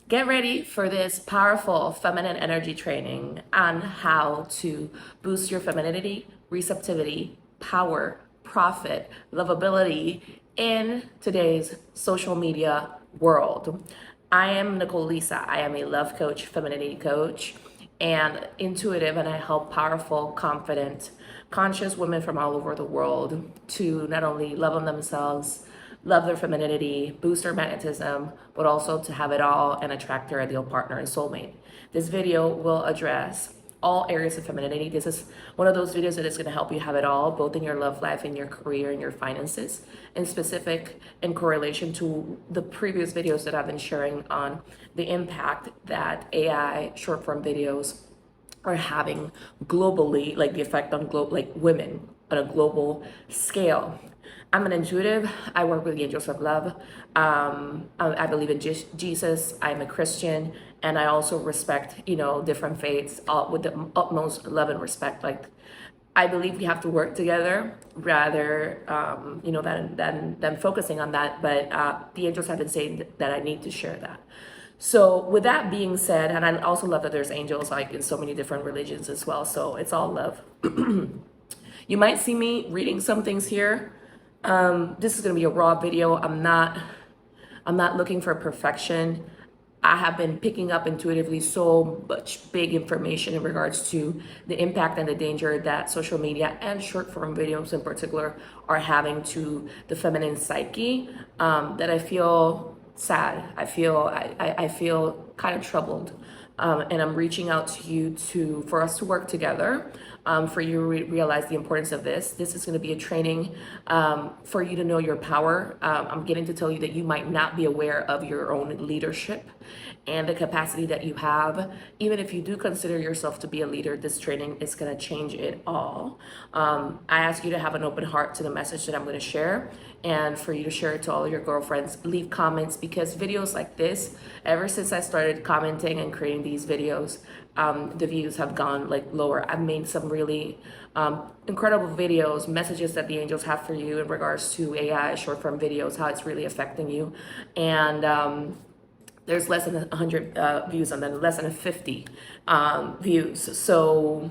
Get ready for this powerful feminine energy training on how to boost your femininity, receptivity, power, profit, lovability in today's social media world. I am Nicole Elissa. I am a love coach, femininity coach, and intuitive, and I help powerful, confident, conscious women from all over the world to not only love on themselves, love their femininity, boost their magnetism, but also to have it all and attract their ideal partner and soulmate. This video will address all areas of femininity. This is one of those videos that is going to help you have it all, both in your love life, in your career, and your finances, in specific in correlation to the previous videos that I've been sharing on the impact that AI short form videos are having globally, like the effect on like women on a global scale. I'm an intuitive. I work with the angels of love. I believe in Jesus. I'm a Christian, and I also respect, different faiths with the utmost love and respect. Like, I believe we have to work together rather, than focusing on that. But the angels have been saying that I need to share that. So with that being said, and I also love that there's angels like in so many different religions as well. So it's all love. You might see me reading some things here. This is going to be a raw video. I'm not looking for perfection. I have been picking up intuitively so much big information in regards to the impact and the danger that social media and short form videos in particular are having to the feminine psyche, that I feel sad. I feel kind of troubled. And I'm reaching out to you for us to work together, for you to realize the importance of this. This is going to be a training for you to know your power. I'm getting to tell you that you might not be aware of your own leadership and the capacity that you have. Even if you do consider yourself to be a leader, this training is going to change it all. I ask you to have an open heart to the message that I'm going to share, and for you to share it to all of your girlfriends. Leave comments, because videos like this, ever since I started commenting and creating these videos, the views have gone like lower. I've made some really incredible videos, messages that the angels have for you in regards to AI short form videos, how it's really affecting you. And there's less than 100 views and then less than 50 views. So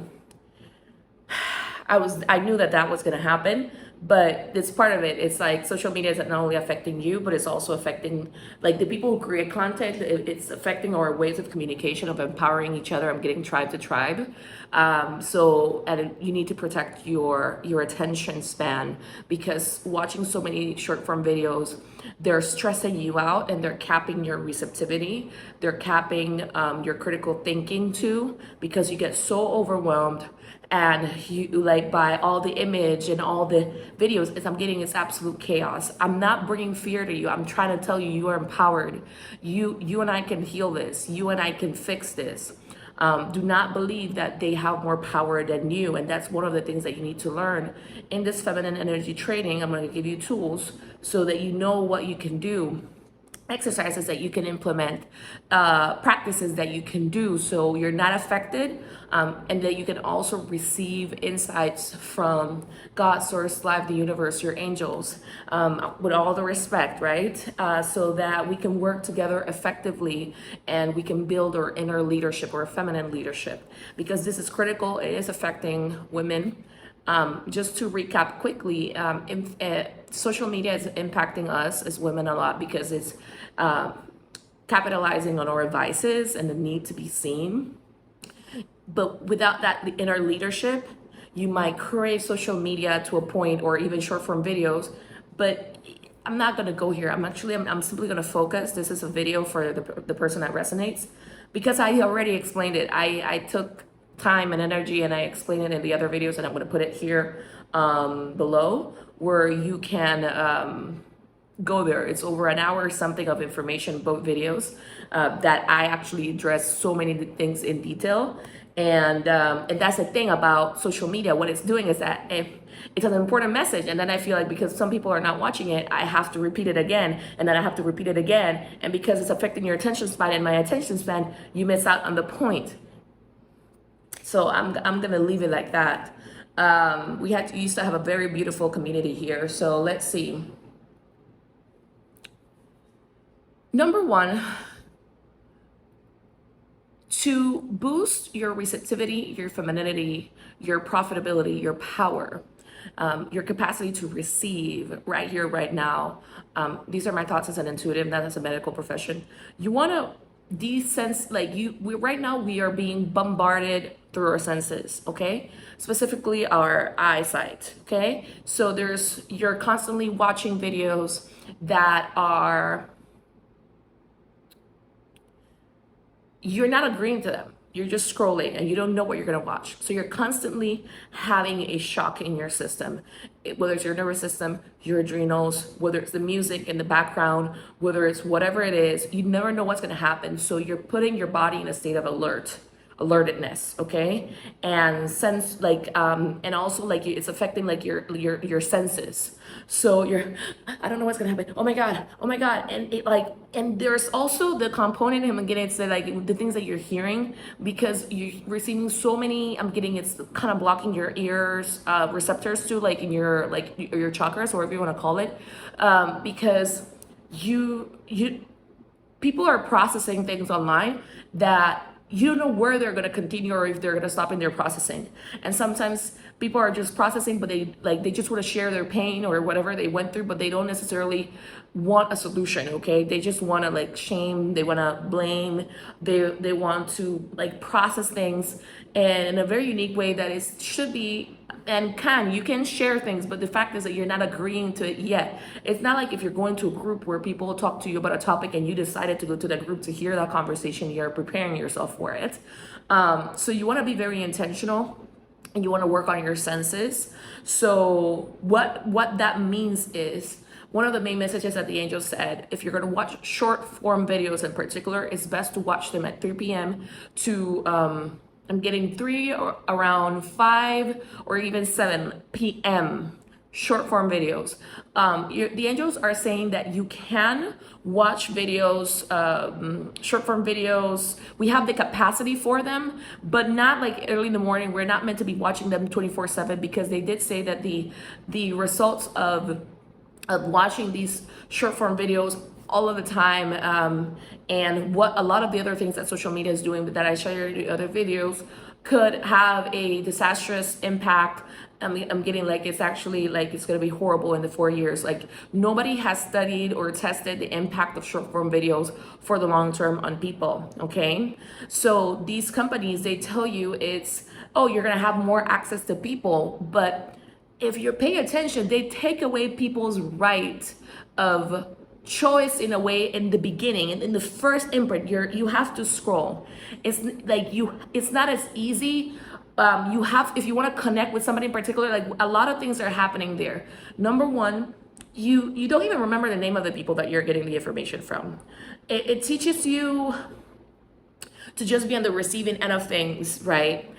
I knew that was going to happen, but it's part of it. It's like social media is not only affecting you, but it's also affecting like the people who create content. It's affecting our ways of communication, of empowering each other. I'm getting tribe to tribe. And you need to protect your attention span, because watching so many short form videos, they're stressing you out and they're capping your receptivity. They're capping your critical thinking too, because you get so overwhelmed and you like by all the image and all the videos. As I'm getting, it's absolute chaos. I'm not bringing fear to you. I'm trying to tell you, you are empowered. You and I can heal this. You and I can fix this. Do not believe that they have more power than you. And that's one of the things that you need to learn in this feminine energy training. I'm going to give you tools so that you know what you can do, exercises that you can implement, practices that you can do so you're not affected, and that you can also receive insights from God, source, life, the universe, your angels, with all the respect, right? So that we can work together effectively and we can build our inner leadership or feminine leadership, because this is critical. It is affecting women. Just to recap quickly, social media is impacting us as women a lot because it's capitalizing on our vices and the need to be seen. But without that inner leadership, you might crave social media to a point, or even short form videos. But I'm not going to go here. I'm simply going to focus. This is a video for the person that resonates, because I already explained it. I took time and energy and I explained it in the other videos, and I'm going to put it here below where you can go there. It's over an hour or something of information, both videos, that I actually address so many things in detail. And that's the thing about social media. What it's doing is that it's an important message, and then I feel like because some people are not watching it, I have to repeat it again, and then I have to repeat it again, and because it's affecting your attention span and my attention span, you miss out on the point. So I'm gonna leave it like that. We used to have a very beautiful community here. So let's see. Number one, to boost your receptivity, your femininity, your profitability, your power, your capacity to receive right here, right now. These are my thoughts as an intuitive, not as a medical profession. You want to desense, like right now we are being bombarded through our senses, okay? Specifically our eyesight, okay? So you're constantly watching videos that are, you're not agreeing to them. You're just scrolling and you don't know what you're going to watch. So you're constantly having a shock in your system, whether it's your nervous system, your adrenals, whether it's the music in the background, whether it's whatever it is, you never know what's going to happen. So you're putting your body in a state of alertedness, okay? And sense like and also like it's affecting like your senses. So I don't know what's gonna happen. Oh my god, oh my god. And it like, and there's also the component I'm getting to like the things that you're hearing, because you're receiving so many, I'm getting it's kind of blocking your ears, receptors too, like in your your chakras, or whatever you want to call it, because you people are processing things online that you don't know where they're going to continue or if they're going to stop in their processing. And sometimes people are just processing, but they just want to share their pain or whatever they went through, but they don't necessarily want a solution. Okay, they just want to like shame, they want to blame, they want to like process things in a very unique way that is should be, and you can share things, but the fact is that you're not agreeing to it yet. It's not like if you're going to a group where people talk to you about a topic and you decided to go to that group to hear that conversation, you're preparing yourself for it. So you want to be very intentional and you want to work on your senses. So what that means is, one of the main messages that the angel said, if you're going to watch short form videos in particular, it's best to watch them at 3 p.m. to I'm getting 3 or around 5 or even 7 p.m. short form videos. The angels are saying that you can watch videos, short form videos. We have the capacity for them, but not like early in the morning. We're not meant to be watching them 24/7, because they did say that the results of watching these short form videos all of the time, and what a lot of the other things that social media is doing that I shared in the other videos could have a disastrous impact. I'm getting like it's actually like it's going to be horrible in the 4 years. Like nobody has studied or tested the impact of short form videos for the long term on people. Okay, so these companies, they tell you it's, oh, you're going to have more access to people, but if you pay attention, they take away people's right of choice in a way in the beginning, and in the first imprint. You have to scroll. It's like it's not as easy. You have, if you want to connect with somebody in particular, like a lot of things are happening there. Number one, you don't even remember the name of the people that you're getting the information from. It teaches you to just be on the receiving end of things, right?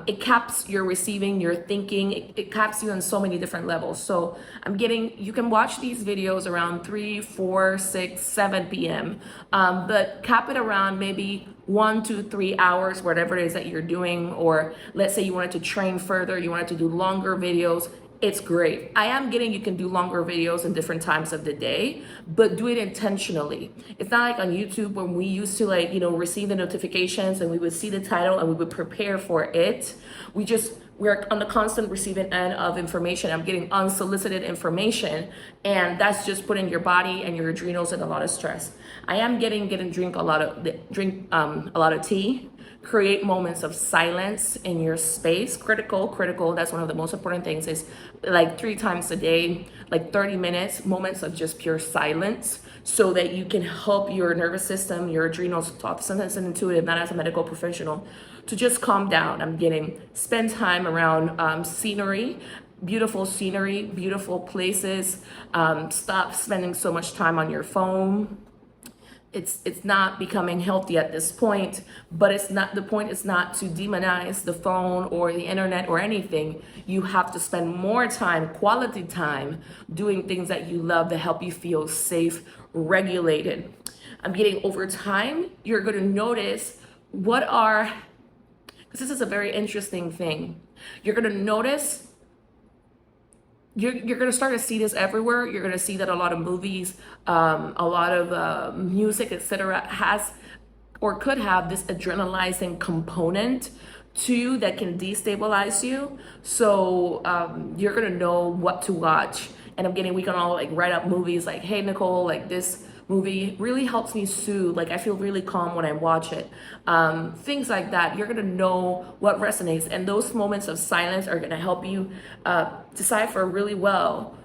It caps your receiving, your thinking. It caps you on so many different levels. So you can watch these videos around 3, 4, 6, 7 p.m. But cap it around maybe 1 to 3 hours, whatever it is that you're doing. Or let's say you wanted to train further, you wanted to do longer videos. It's great. I am getting you can do longer videos in different times of the day, but do it intentionally. It's not like on YouTube when we used to receive the notifications and we would see the title and we would prepare for it. We're on the constant receiving end of information. I'm getting unsolicited information, and that's just putting your body and your adrenals in a lot of stress. I am getting drink a lot of tea. Create moments of silence in your space. Critical. That's one of the most important things, is like 3 times a day, like 30 minutes, moments of just pure silence, so that you can help your nervous system, your adrenals, sometimes an intuitive, not as a medical professional, to just calm down. I'm getting spend time around scenery, beautiful places. Stop spending so much time on your phone. It's not becoming healthy at this point, but the point is not to demonize the phone or the internet or anything. You have to spend more time, quality time, doing things that you love that help you feel safe, regulated. I'm getting, over time, you're going to notice because this is a very interesting thing. You're going to notice, you're going to start to see this everywhere. You're going to see that a lot of movies, a lot of music, etc., has or could have this adrenalizing component too that can destabilize you. So you're gonna know what to watch. And I'm getting, we can all like write up movies like, hey Nicole, like this movie really helps me soothe. Like I feel really calm when I watch it. Things like that. You're gonna know what resonates, and those moments of silence are gonna help you decipher really well.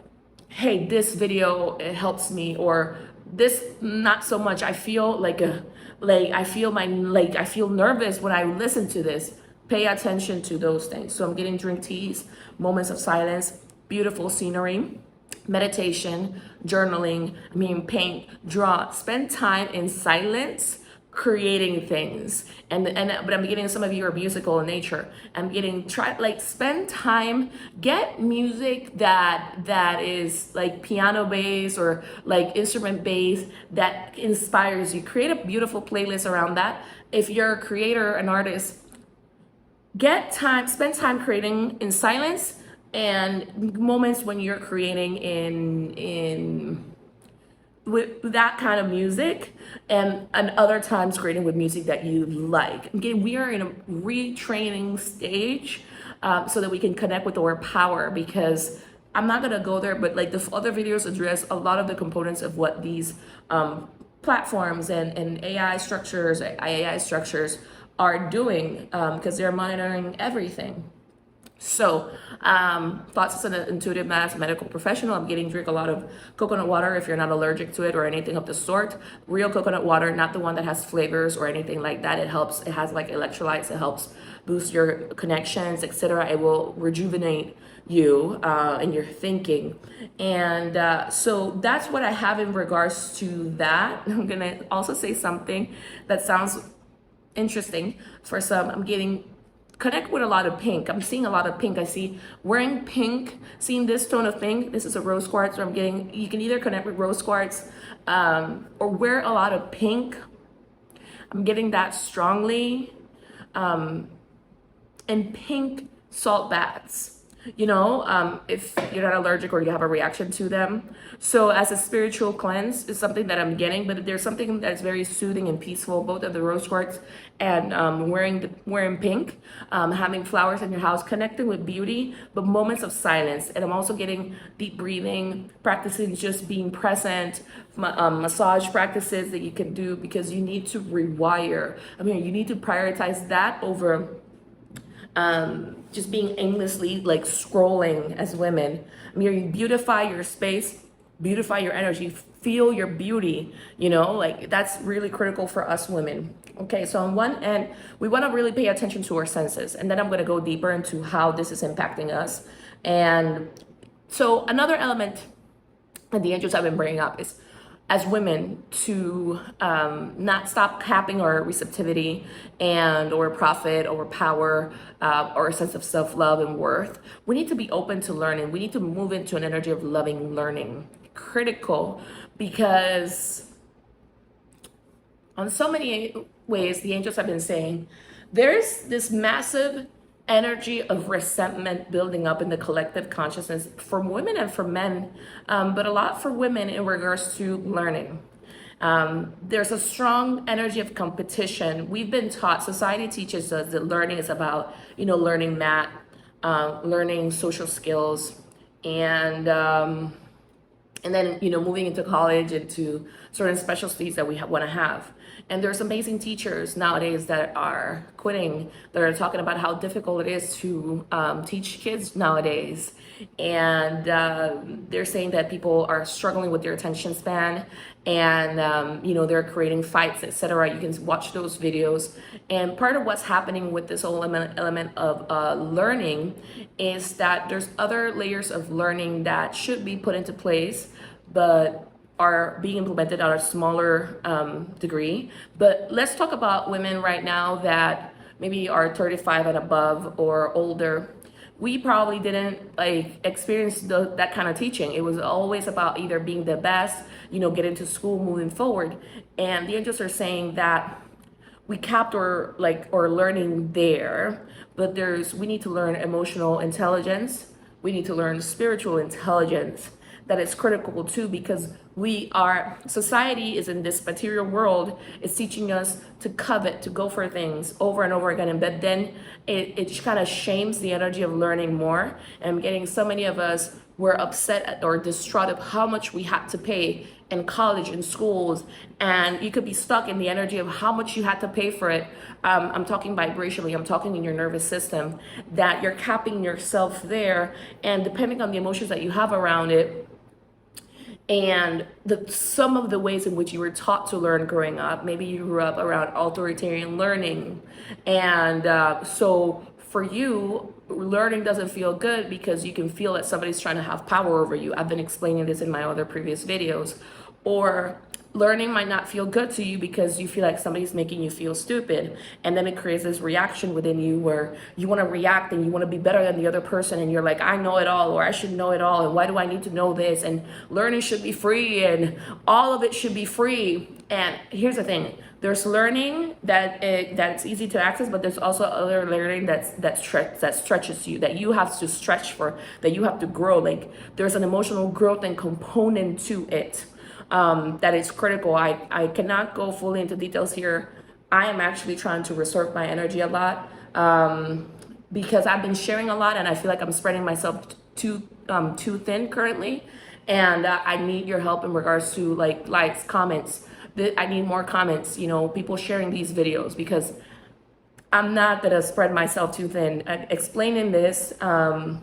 Hey, this video it helps me, or this not so much. I feel like I feel nervous when I listen to this. Pay attention to those things. So I'm getting drink teas, moments of silence, beautiful scenery, meditation, journaling, paint, draw, spend time in silence creating things. But I'm getting, some of you are musical in nature. I'm getting, try like spend time, get music that is like piano based or like instrument based that inspires you. Create a beautiful playlist around that. If you're a creator, an artist, spend time creating in silence, and moments when you're creating in with that kind of music, and other times creating with music that you like. Again, we are in a retraining stage, so that we can connect with our power, because I'm not gonna go there, but like the other videos address a lot of the components of what these platforms and AI structures, AI structures are doing, because they're monitoring everything. So, thoughts as an intuitive medical professional, I'm getting drink a lot of coconut water if you're not allergic to it or anything of the sort. Real coconut water, not the one that has flavors or anything like that. It helps, it has like electrolytes, it helps boost your connections, etc. It will rejuvenate you in your thinking. And so that's what I have in regards to that. I'm gonna also say something that sounds interesting for some. I'm getting connect with a lot of pink. I'm seeing a lot of pink. I see wearing pink, seeing this tone of pink. This is a rose quartz. So I'm getting, you can either connect with rose quartz or wear a lot of pink. I'm getting that strongly. And pink salt baths. If you're not allergic or you have a reaction to them. So as a spiritual cleanse is something that I'm getting, but there's something that's very soothing and peaceful, both of the rose quartz and wearing pink, having flowers in your house, connecting with beauty, but moments of silence. And I'm also getting deep breathing, practicing just being present, massage practices that you can do, because you need to rewire. You need to prioritize that over just being aimlessly like scrolling as women. You beautify your space, beautify your energy, feel your beauty, like that's really critical for us women. Okay, so on one end, we want to really pay attention to our senses, and then I'm going to go deeper into how this is impacting us. And so another element that the angels have been bringing up is, as women, to not stop capping our receptivity and or profit or power or a sense of self-love and worth. We need to be open to learning. We need to move into an energy of loving learning. Critical, because on so many ways, the angels have been saying, there's this massive energy of resentment building up in the collective consciousness for women and for men, but a lot for women in regards to learning. There's a strong energy of competition. We've been taught, society teaches us that learning is about, learning math, learning social skills, and then, moving into college, into certain specialties that we want to have. And there's amazing teachers nowadays that are quitting, that are talking about how difficult it is to teach kids nowadays. And they're saying that people are struggling with their attention span, and they're creating fights, etc. You can watch those videos. And part of what's happening with this whole element of learning is that there's other layers of learning that should be put into place, but are being implemented at a smaller degree. But let's talk about women right now that maybe are 35 and above or older. We probably didn't experience that kind of teaching. It was always about either being the best, getting to school, moving forward. And the angels are saying that we capped our learning there, but we need to learn emotional intelligence. We need to learn spiritual intelligence. that is critical too, because society is in this material world. It's teaching us to covet, to go for things over and over again. But then it kind of shames the energy of learning more. And I'm getting so many of us were upset or distraught of how much we had to pay in college and schools, and you could be stuck in the energy of how much you had to pay for it. I'm talking vibrationally, I'm talking in your nervous system, that you're capping yourself there, and depending on the emotions that you have around it, and some of the ways in which you were taught to learn growing up. Maybe you grew up around authoritarian learning, and so for you, learning doesn't feel good because you can feel that somebody's trying to have power over you. I've been explaining this in my other previous videos. Or learning might not feel good to you because you feel like somebody's making you feel stupid. And then it creates this reaction within you where you want to react and you want to be better than the other person. And you're like, I know it all, or I should know it all. And why do I need to know this? And learning should be free, and all of it should be free. And here's the thing. There's learning that it's easy to access, but there's also other learning that stretches you, that you have to stretch for, that you have to grow. Like there's an emotional growth and component to it that is critical. I cannot go fully into details here. I am actually trying to reserve my energy a lot because I've been sharing a lot, and I feel like I'm spreading myself too thin currently. And I need your help in regards to likes, comments. I need more comments, people sharing these videos, because I'm not gonna spread myself too thin explaining this. I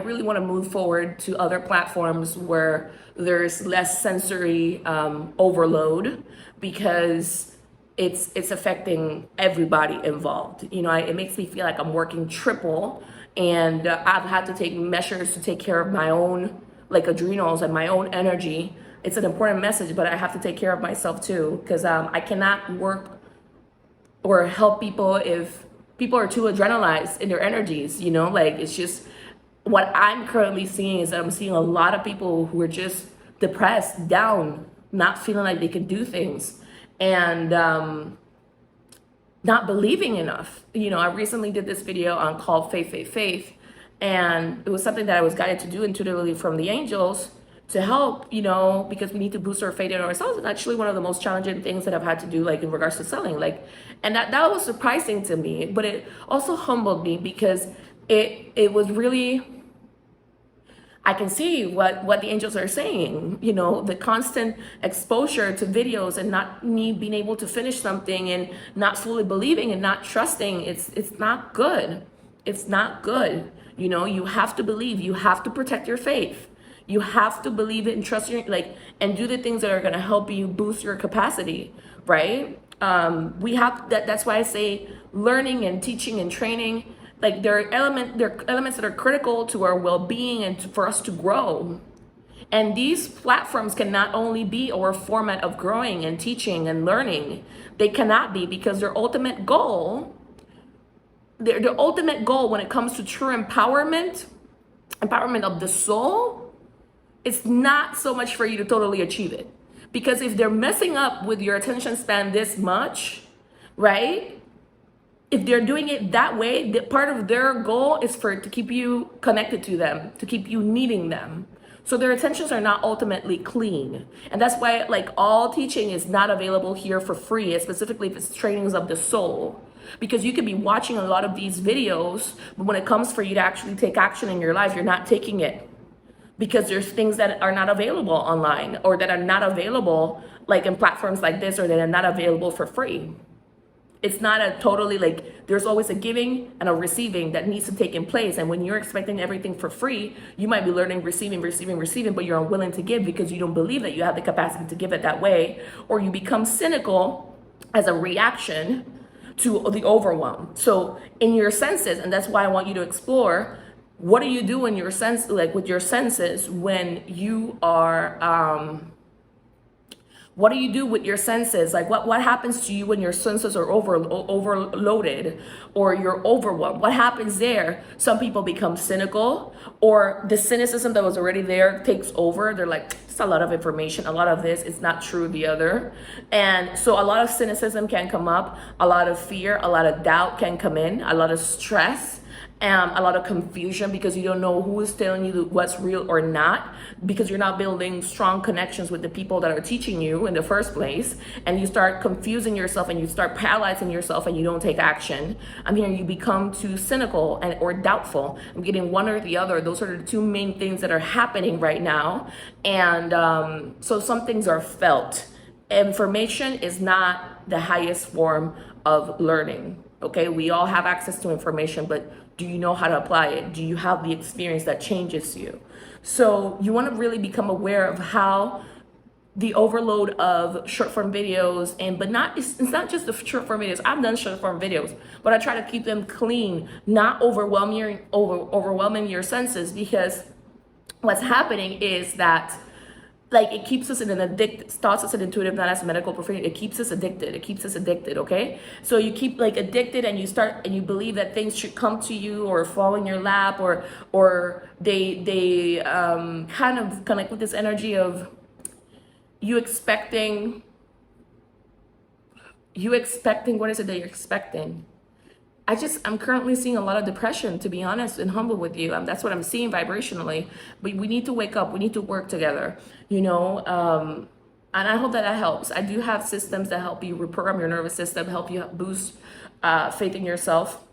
really want to move forward to other platforms where there's less sensory overload, because it's affecting everybody involved. It makes me feel like I'm working triple, and I've had to take measures to take care of my own adrenals and my own energy. It's an important message, but I have to take care of myself too, because I cannot work or help people if people are too adrenalized in their energies. It's just what I'm currently seeing is that I'm seeing a lot of people who are just depressed, down, not feeling like they can do things, and not believing enough. I recently did this video on called Faith, and it was something that I was guided to do intuitively from the angels to help, because we need to boost our faith in ourselves. It's actually one of the most challenging things that I've had to do, in regards to selling, and that was surprising to me, but it also humbled me, because it was really, I can see what the angels are saying, the constant exposure to videos and not me being able to finish something and not fully believing and not trusting. It's not good. It's not good. You have to believe, you have to protect your faith. You have to believe it and trust and do the things that are going to help you boost your capacity, right? That's why I say learning and teaching and training, there are elements that are critical to our well-being and for us to grow. And these platforms can not only be our format of growing and teaching and learning. They cannot be, because their ultimate goal when it comes to true empowerment of the soul, it's not so much for you to totally achieve it. Because if they're messing up with your attention span this much, right? If they're doing it that way, part of their goal is to keep you connected to them, to keep you needing them. So their intentions are not ultimately clean. And that's why all teaching is not available here for free, specifically if it's trainings of the soul. Because you could be watching a lot of these videos, but when it comes for you to actually take action in your life, you're not taking it. Because there's things that are not available online, or that are not available in platforms like this, or that are not available for free. It's not a totally there's always a giving and a receiving that needs to take in place. And when you're expecting everything for free, you might be learning receiving, but you're unwilling to give because you don't believe that you have the capacity to give it that way, or you become cynical as a reaction to the overwhelm. So in your senses, and that's why I want you to explore, what do you do in your sense, with your senses when you are, what do you do with your senses? What happens to you when your senses are overloaded or you're overwhelmed? What happens there? Some people become cynical, or the cynicism that was already there takes over. They're like, it's a lot of information, a lot of this, it's not true, the other. And so a lot of cynicism can come up, a lot of fear, a lot of doubt can come in, a lot of stress. A lot of confusion because you don't know who is telling you what's real or not, because you're not building strong connections with the people that are teaching you in the first place, and you start confusing yourself and you start paralyzing yourself and you don't take action. I'm hearing you become too cynical and or doubtful. I'm getting one or the other. Those are the two main things that are happening right now. And so some things are felt. Information is not the highest form of learning. Okay, we all have access to information, but do you know how to apply it? Do you have the experience that changes you? So you want to really become aware of how the overload of short form videos, but it's not just the short form videos. I've done short form videos, but I try to keep them clean, not overwhelming your senses, because what's happening is that, like, it keeps us in an addicted, starts as an intuitive, not as a medical profession. It keeps us addicted. Okay, so you keep like addicted, and you start and you believe that things should come to you or fall in your lap, or they kind of connect with this energy of you expecting what is it that you're expecting? I'm currently seeing a lot of depression, to be honest and humble with you. That's what I'm seeing vibrationally. But we need to wake up. We need to work together, and I hope that helps. I do have systems that help you reprogram your nervous system, help you boost faith in yourself.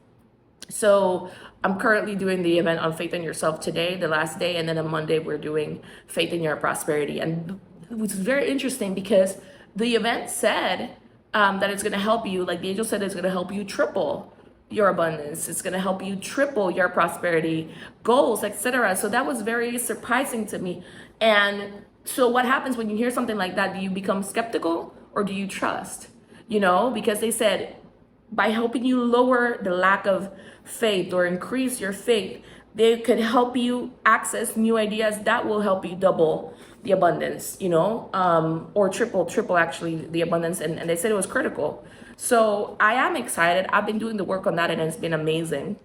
So I'm currently doing the event on faith in yourself today, the last day, and then on Monday we're doing faith in your prosperity. And it was very interesting because the event said that it's going to help you, like the angel said, it's going to help you triple your abundance. It's going to help you triple your prosperity goals, etc. So that was very surprising to me. And so what happens when you hear something like that? Do you become skeptical or do you trust? Because they said by helping you lower the lack of faith or increase your faith, they could help you access new ideas that will help you double the abundance, or triple actually the abundance. And they said it was critical. So I am excited. I've been doing the work on that and it's been amazing.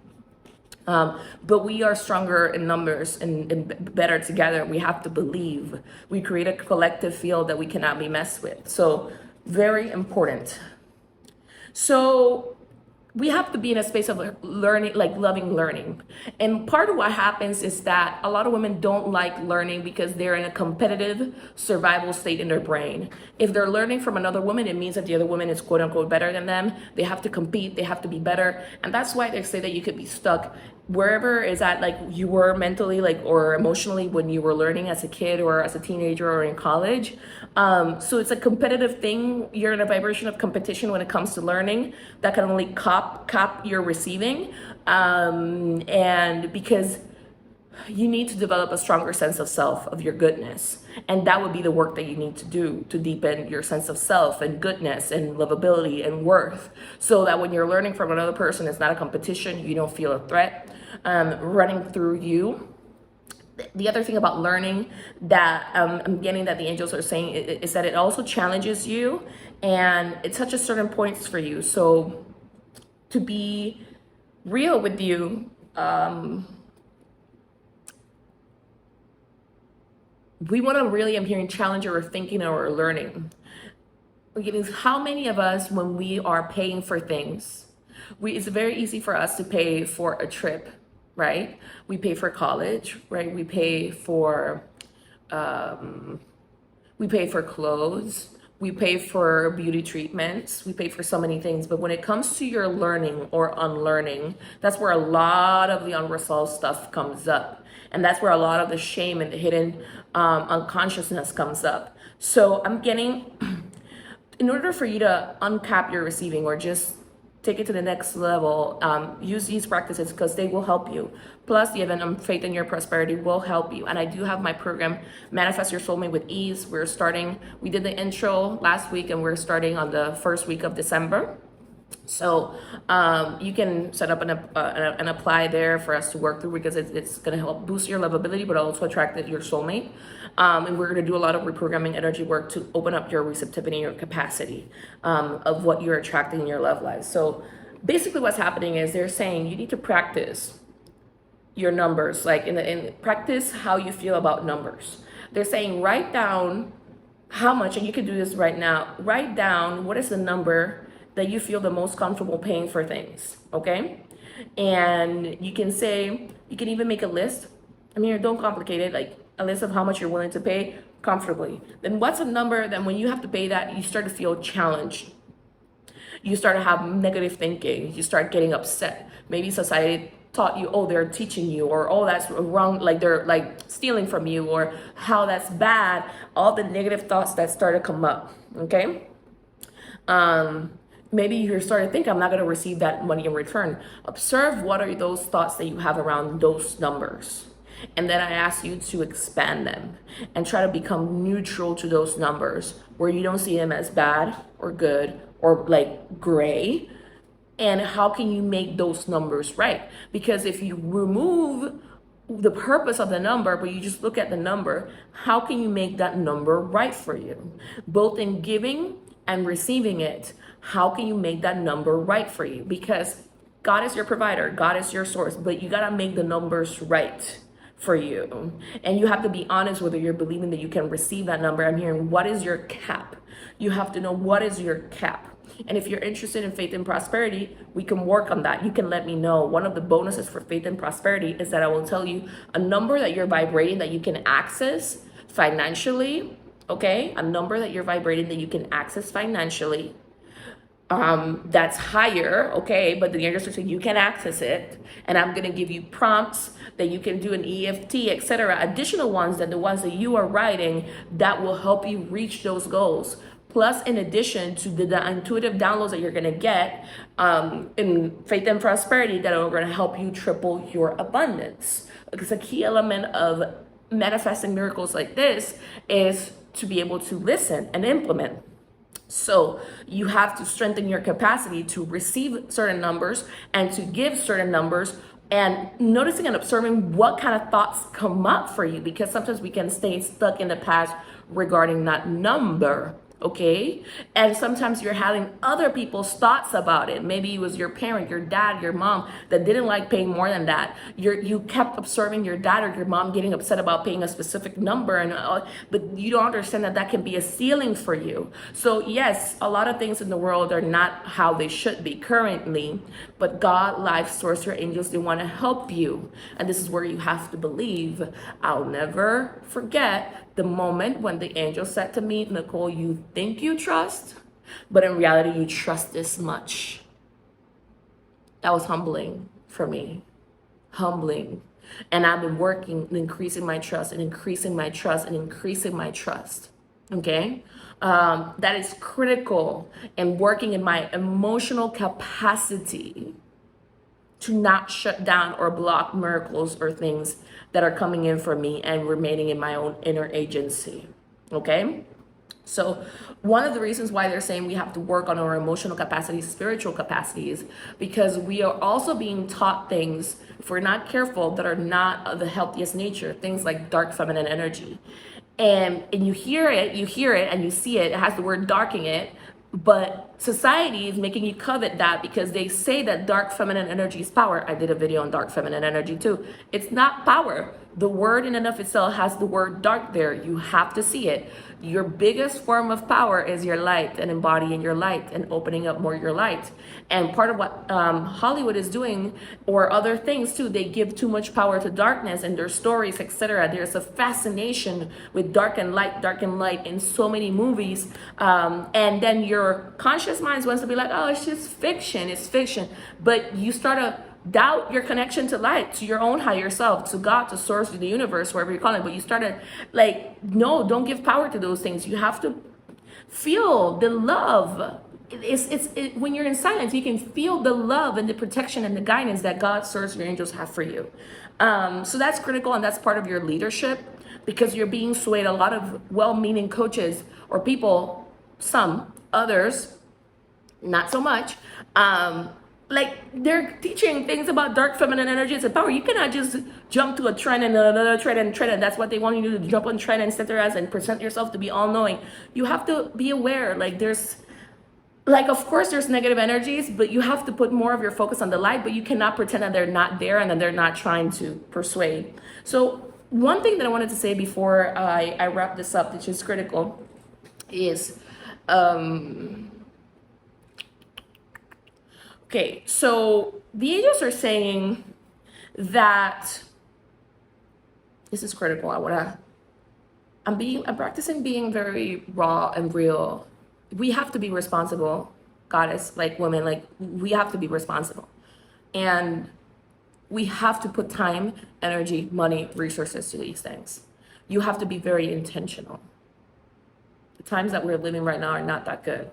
But we are stronger in numbers and better together. We have to believe. We create a collective field that we cannot be messed with. So very important. So we have to be in a space of learning, like loving learning. And part of what happens is that a lot of women don't like learning because they're in a competitive survival state in their brain. If they're learning from another woman, it means that the other woman is quote unquote better than them. They have to compete, they have to be better. And that's why they say that you could be stuck wherever is at, like you were mentally, like, or emotionally when you were learning as a kid or as a teenager or in college. So it's a competitive thing. You're in a vibration of competition when it comes to learning that can only cop your receiving. And because you need to develop a stronger sense of self, of your goodness. And that would be the work that you need to do to deepen your sense of self and goodness and lovability and worth. So that when you're learning from another person, it's not a competition. You don't feel a threat running through you. The other thing about learning that I'm getting that the angels are saying is that it also challenges you and it touches certain points for you. So to be real with you, we want to really, I'm hearing, challenge our thinking or learning. How many of us, when we are paying for things, it's very easy for us to pay for a trip, right? We pay for college, right? We pay for clothes. We pay for beauty treatments. We pay for so many things. But when it comes to your learning or unlearning, that's where a lot of the unresolved stuff comes up. And that's where a lot of the shame and the hidden unconsciousness comes up. So I'm getting, in order for you to uncap your receiving or just take it to the next level, use these practices because they will help you. Plus the event on Faith in Your Prosperity will help you. And I do have my program, Manifest Your Soulmate with Ease. We did the intro last week and we're starting on the first week of December. So you can set up and apply there for us to work through because it's going to help boost your lovability, but also attract your soulmate. And we're going to do a lot of reprogramming energy work to open up your receptivity and your capacity of what you're attracting in your love life. So basically what's happening is they're saying you need to practice your numbers, like in practice how you feel about numbers. They're saying write down how much, and you can do this right now, write down what is the number that you feel the most comfortable paying for things, okay? And you can say, you can even make a list. I mean, don't complicate it, like a list of how much you're willing to pay comfortably. Then what's a number that when you have to pay that, you start to feel challenged? You start to have negative thinking. You start getting upset. Maybe society taught you, oh, they're teaching you, or oh, that's wrong, like they're like stealing from you, or how that's bad. All the negative thoughts that start to come up. Okay. Maybe you're starting to think, I'm not going to receive that money in return. Observe what are those thoughts that you have around those numbers. And then I ask you to expand them and try to become neutral to those numbers, where you don't see them as bad or good or like gray. And how can you make those numbers right? Because if you remove the purpose of the number, but you just look at the number, how can you make that number right for you? Both in giving and receiving it, how can you make that number right for you? Because God is your provider, God is your source, but you got to make the numbers right for you. And you have to be honest whether you're believing that you can receive that number. I'm hearing, what is your cap? You have to know what is your cap. And if you're interested in faith and prosperity, we can work on that. You can let me know. One of the bonuses for faith and prosperity is that I will tell you a number that you're vibrating that you can access financially. Okay, a number that you're vibrating that you can access financially, that's higher, okay, but the angels are saying you can access it, and I'm going to give you prompts that you can do an EFT, etc., additional ones than the ones that you are writing that will help you reach those goals. Plus, in addition to the intuitive downloads that you're going to get in faith and prosperity that are going to help you triple your abundance. Because a key element of manifesting miracles like this is to be able to listen and implement. So you have to strengthen your capacity to receive certain numbers and to give certain numbers, and noticing and observing what kind of thoughts come up for you, because sometimes we can stay stuck in the past regarding that number. Okay, and sometimes you're having other people's thoughts about it. Maybe it was your parent, your dad, your mom that didn't like paying more than that. You kept observing your dad or your mom getting upset about paying a specific number, and but you don't understand that that can be a ceiling for you. So yes, a lot of things in the world are not how they should be currently, but God, life source, your angels, they want to help you, and this is where you have to believe. I'll never forget the moment when the angel said to me, Nicole, you think you trust, but in reality, you trust this much. That was humbling for me. Humbling. And I've been working and increasing my trust and increasing my trust and increasing my trust. Okay? That is critical in working in my emotional capacity to not shut down or block miracles or things that are coming in for me and remaining in my own inner agency. Okay? So one of the reasons why they're saying we have to work on our emotional capacities, spiritual capacities, because we are also being taught things, if we're not careful, that are not of the healthiest nature, things like dark feminine energy. And you hear it and you see it has the word dark in it, but society is making you covet that because they say that dark feminine energy is power. I did a video on dark feminine energy too. It's not power. The word in and of itself has the word dark there. You have to see it. Your biggest form of power is your light and embodying your light and opening up more your light. And part of what Hollywood is doing, or other things too, they give too much power to darkness and their stories, etc. There's a fascination with dark and light in so many movies. And then your conscious mind wants to be like, oh, it's just fiction, it's fiction. But you start to doubt your connection to light, to your own higher self, to God, to source, to the universe, wherever you call it. But you started like, no, don't give power to those things. You have to feel the love. When you're in silence, you can feel the love and the protection and the guidance that God, source, your angels have for you. So that's critical, and that's part of your leadership, because you're being swayed. A lot of well-meaning coaches or people, some, others, not so much, like they're teaching things about dark feminine energies and power. You cannot just jump to a trend and another trend, and that's what they want you to do, jump on trend and set their ass and present yourself to be all-knowing. You have to be aware, like there's, like, of course there's negative energies, but you have to put more of your focus on the light, but you cannot pretend that they're not there and that they're not trying to persuade. So one thing that I wanted to say before I wrap this up, which is critical, is Okay, so the angels are saying that this is critical. I'm practicing being very raw and real. We have to be responsible, goddess, like women, like we have to be responsible. And we have to put time, energy, money, resources to these things. You have to be very intentional. The times that we're living right now are not that good,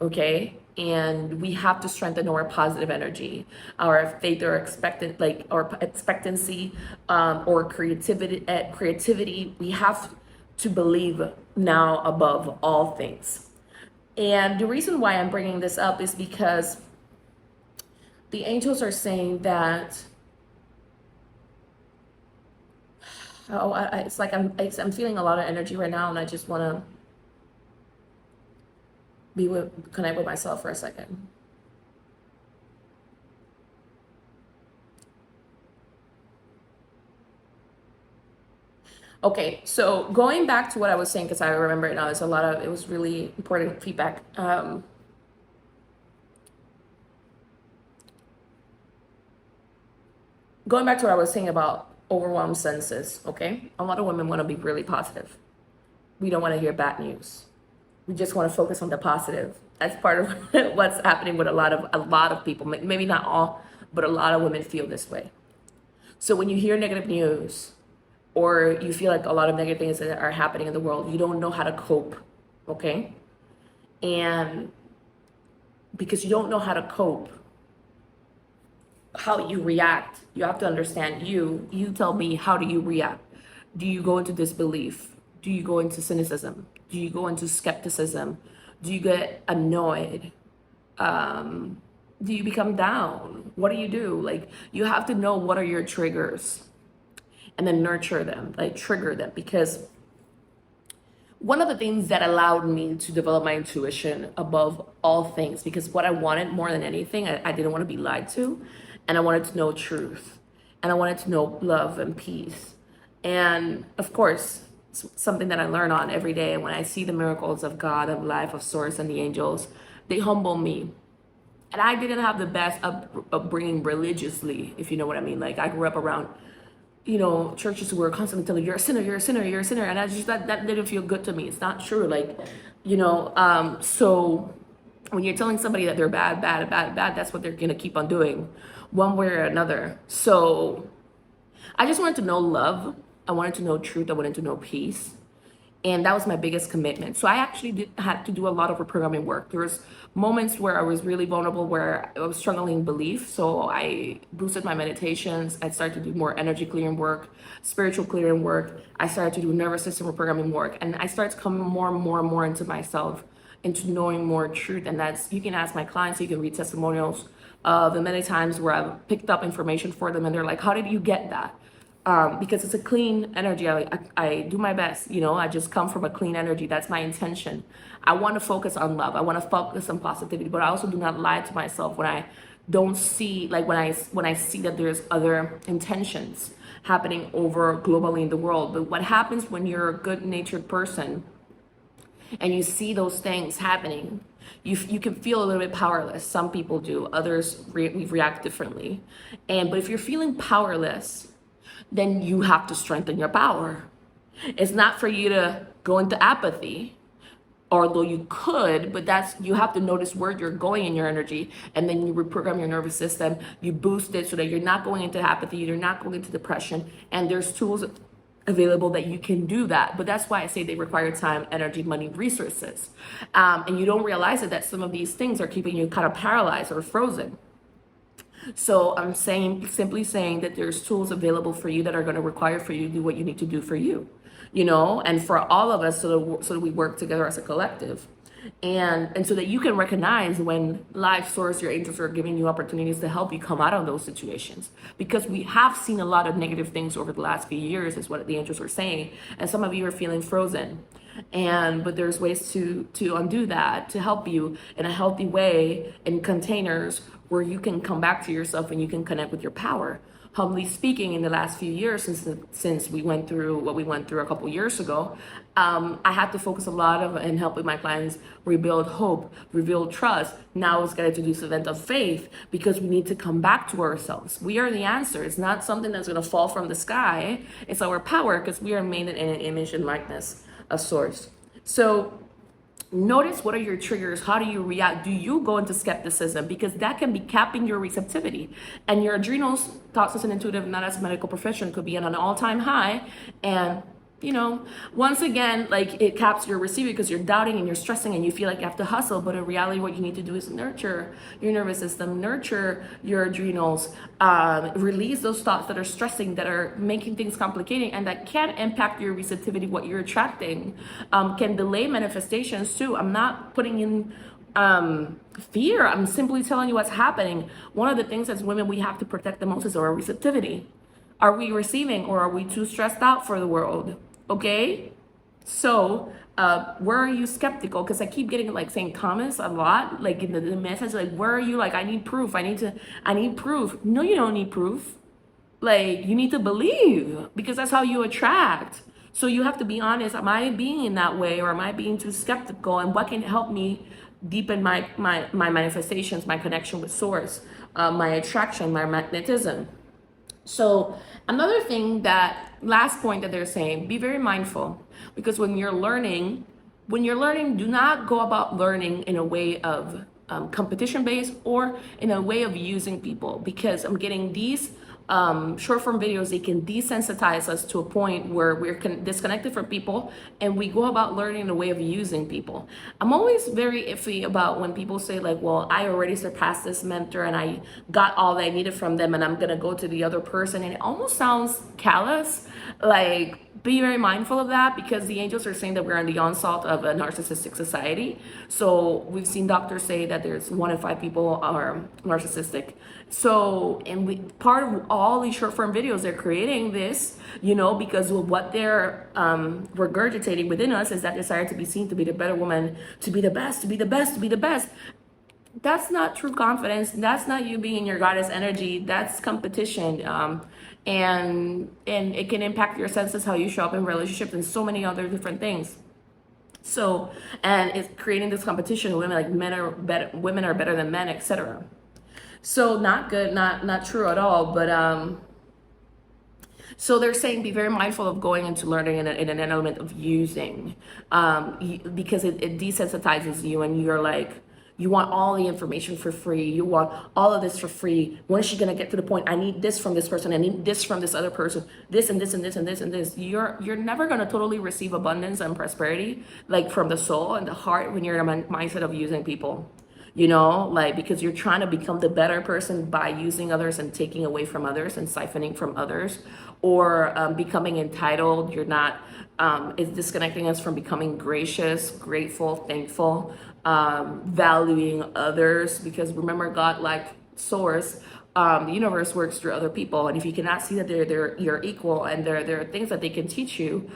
okay? And we have to strengthen our positive energy, our faith, or expectant, like our expectancy, or creativity. Creativity. We have to believe now above all things. And the reason why I'm bringing this up is because the angels are saying that it's like I'm feeling a lot of energy right now, and I just want to connect with myself for a second. Okay, so going back to what I was saying, because I remember it now, it was really important feedback. Going back to what I was saying about overwhelmed senses, okay? A lot of women want to be really positive. We don't want to hear bad news. We just want to focus on the positive. That's part of what's happening with a lot of people. Maybe not all, but a lot of women feel this way. So when you hear negative news, or you feel like a lot of negative things that are happening in the world, you don't know how to cope, okay? And because you don't know how to cope, how you react, you have to understand you tell me, how do you react? Do you go into disbelief? Do you go into cynicism? Do you go into skepticism? Do you get annoyed? Do you become down? What do you do? Like, you have to know what are your triggers and then nurture them, like trigger them. Because one of the things that allowed me to develop my intuition above all things, because what I wanted more than anything, I didn't want to be lied to, and I wanted to know truth, and I wanted to know love and peace. And of course, something that I learn on every day. And when I see the miracles of God, of life, of source, and the angels, they humble me. And I didn't have the best upbringing religiously, if you know what I mean. Like, I grew up around, churches who were constantly telling you, you're a sinner, you're a sinner, you're a sinner. And that didn't feel good to me. It's not true. Like, so when you're telling somebody that they're bad, that's what they're going to keep on doing one way or another. So I just wanted to know love. I wanted to know truth. I wanted to know peace. And that was my biggest commitment. So I actually had to do a lot of reprogramming work. There was moments where I was really vulnerable, where I was struggling belief. So I boosted my meditations. I started to do more energy clearing work, spiritual clearing work. I started to do nervous system reprogramming work. And I started to come more and more and more into myself, into knowing more truth. And you can ask my clients, you can read testimonials of the many times where I've picked up information for them and they're like, how did you get that? Because it's a clean energy. I do my best, I just come from a clean energy. That's my intention. I want to focus on love. I want to focus on positivity, but I also do not lie to myself when I don't see, like when I see that there's other intentions happening over globally in the world. But what happens when you're a good natured person and you see those things happening, you can feel a little bit powerless. Some people do, others we react differently. But if you're feeling powerless, then you have to strengthen your power. It's not for you to go into apathy, although you could, but you have to notice where you're going in your energy, and then you reprogram your nervous system, you boost it so that you're not going into apathy, you're not going into depression, and there's tools available that you can do that. But that's why I say they require time, energy, money, resources. And you don't realize that some of these things are keeping you kind of paralyzed or frozen. So I'm simply saying that there's tools available for you that are going to require for you to do what you need to do for you, and for all of us, so that we work together as a collective. And so that you can recognize when life, source, your angels are giving you opportunities to help you come out of those situations. Because we have seen a lot of negative things over the last few years, is what the angels are saying. And some of you are feeling frozen. But there's ways to undo that, to help you in a healthy way, in containers where you can come back to yourself and you can connect with your power. humbly speaking, in the last few years, since we went through what we went through a couple years ago, I had to focus a lot of in helping my clients rebuild hope, rebuild trust. Now it's going to introduce the event of faith, because we need to come back to ourselves. We are the answer. It's not something that's going to fall from the sky. It's our power, because we are made in an image and likeness of source. So notice, what are your triggers? How do you react? Do you go into skepticism? Because that can be capping your receptivity. And your adrenals, toxins and intuitive, not as a medical profession, could be at an all-time high. And once again, like, it caps your receiver because you're doubting and you're stressing and you feel like you have to hustle. But in reality, what you need to do is nurture your nervous system, nurture your adrenals, release those thoughts that are stressing, that are making things complicating, and that can impact your receptivity, what you're attracting, can delay manifestations too. I'm not putting in fear. I'm simply telling you what's happening. One of the things as women we have to protect the most is our receptivity. Are we receiving, or are we too stressed out for the world? Okay, so where are you skeptical? Because I keep getting like saying comments a lot, like in the message, like, where are you? Like, I need proof. I need proof. No, you don't need proof. Like, you need to believe, because that's how you attract. So you have to be honest. Am I being in that way, or am I being too skeptical? And what can help me deepen my manifestations, my connection with source, my attraction, my magnetism? So another thing, that last point that they're saying, be very mindful, because when you're learning, do not go about learning in a way of competition based, or in a way of using people, because I'm getting these short form videos. They can desensitize us to a point where we're disconnected from people, and we go about learning in a way of using people. I'm always very iffy about when people say like, well, I already surpassed this mentor and I got all that I needed from them, and I'm gonna go to the other person. And it almost sounds callous. Like, be very mindful of that, because the angels are saying that we're on the onslaught of a narcissistic society. So we've seen doctors say that there's 1 in 5 people are narcissistic. So, and part of all these short form videos, they're creating this, because what they're regurgitating within us is that desire to be seen, to be the better woman, to be the best, to be the best, to be the best. That's not true confidence. That's not you being in your goddess energy. That's competition. And it can impact your senses, how you show up in relationships, and so many other different things. So, and it's creating this competition. Women are better than men, etc. So not good, not true at all. But so they're saying be very mindful of going into learning in an element of using, because it desensitizes you, and you're like, you want all the information for free. You want all of this for free. When is she gonna get to the point? I need this from this person. I need this from this other person. This and this and this and this and this. You're never gonna totally receive abundance and prosperity, like from the soul and the heart, when you're in a mindset of using people. Like, because you're trying to become the better person by using others and taking away from others and siphoning from others, or becoming entitled. You're not. It's disconnecting us from becoming gracious, grateful, thankful, valuing others, because remember, God, like source, the universe works through other people, and if you cannot see that they're your equal, and there are things that they can teach you,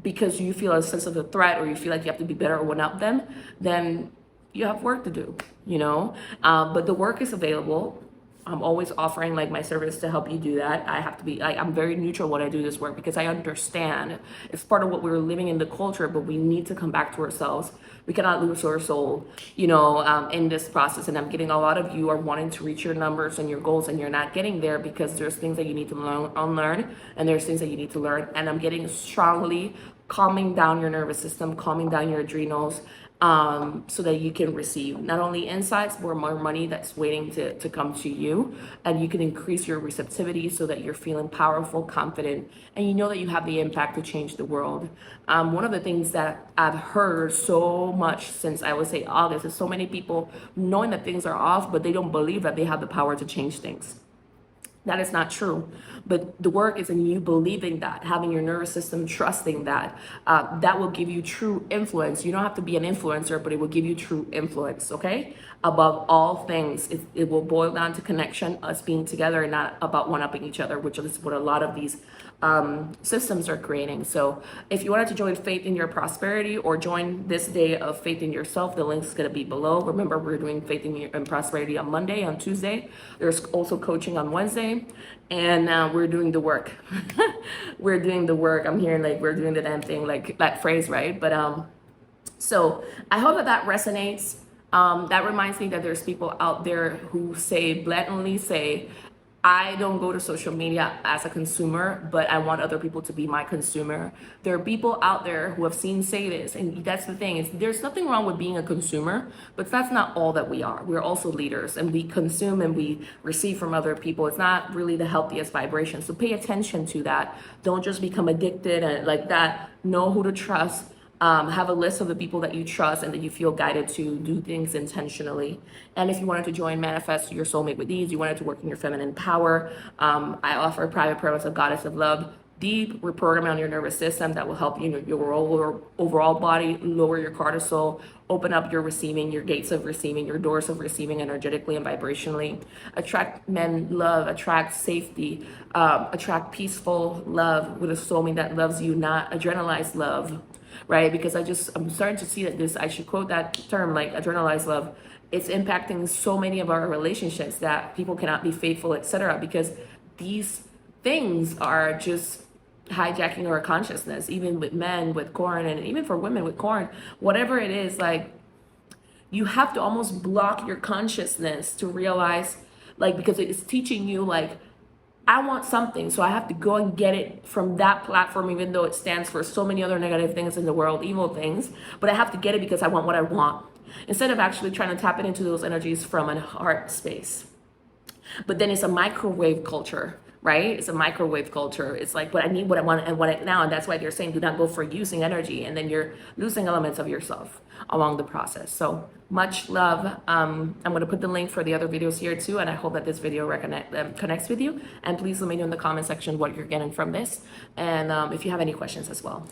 because you feel a sense of a threat, or you feel like you have to be better or one up them, then you have work to do, but the work is available. I'm always offering like my service to help you do that. I have to be, I'm very neutral when I do this work, because I understand it's part of what we're living in the culture, but we need to come back to ourselves. We cannot lose our soul, in this process. And I'm getting a lot of you are wanting to reach your numbers and your goals, and you're not getting there because there's things that you need to unlearn, and there's things that you need to learn. And I'm getting strongly calming down your nervous system, calming down your adrenals, so that you can receive not only insights, but more money that's waiting to come to you, and you can increase your receptivity so that you're feeling powerful, confident, and you know that you have the impact to change the world. One of the things that I've heard so much since, I would say, August, is so many people knowing that things are off, but they don't believe that they have the power to change things. That is not true. But the work is in you believing that, having your nervous system trusting that. That will give you true influence. You don't have to be an influencer, but it will give you true influence, okay? Above all things, it will boil down to connection, us being together, and not about one-upping each other, which is what a lot of these systems are creating. So if you wanted to join Faith in Your Prosperity or join this day of Faith in Yourself, the link is going to be below. Remember, we're doing Faith in Prosperity on Monday, on Tuesday. There's also coaching on Wednesday, and we're doing the work. We're doing the work. I'm hearing like we're doing the damn thing, like that phrase, right? But so I hope that resonates. That reminds me that there's people out there who blatantly say, I don't go to social media as a consumer, but I want other people to be my consumer. There are people out there who have say this, and that's the thing, is there's nothing wrong with being a consumer, but that's not all that we are. We're also leaders, and we consume and we receive from other people. It's not really the healthiest vibration. So pay attention to that. Don't just become addicted and like that. Know who to trust. Have a list of the people that you trust and that you feel guided to do things intentionally. And if you wanted to join Manifest Your Soulmate with Ease, you wanted to work in your feminine power, I offer Private Prayers of Goddess of Love, deep reprogramming on your nervous system that will help you in your overall body, lower your cortisol, open up your receiving, your gates of receiving, your doors of receiving energetically and vibrationally. Attract men love, attract safety, attract peaceful love with a soulmate that loves you, not adrenalized love. Right? Because I'm starting to see that I should quote that term, like adrenalized love. It's impacting so many of our relationships that people cannot be faithful, etc. Because these things are just hijacking our consciousness, even with men, with corn, and even for women with corn, whatever it is, like you have to almost block your consciousness to realize, like, because it's teaching you like, I want something, so I have to go and get it from that platform, even though it stands for so many other negative things in the world, evil things, but I have to get it because I want what I want, instead of actually trying to tap it into those energies from a heart space. But then it's a microwave culture, right? It's a microwave culture. It's like, but I need what I want and what it now. And that's why they're saying do not go for using energy. And then you're losing elements of yourself along the process. So much love. I'm going to put the link for the other videos here too. And I hope that this video connects with you. And please let me know in the comment section what you're getting from this. And if you have any questions as well.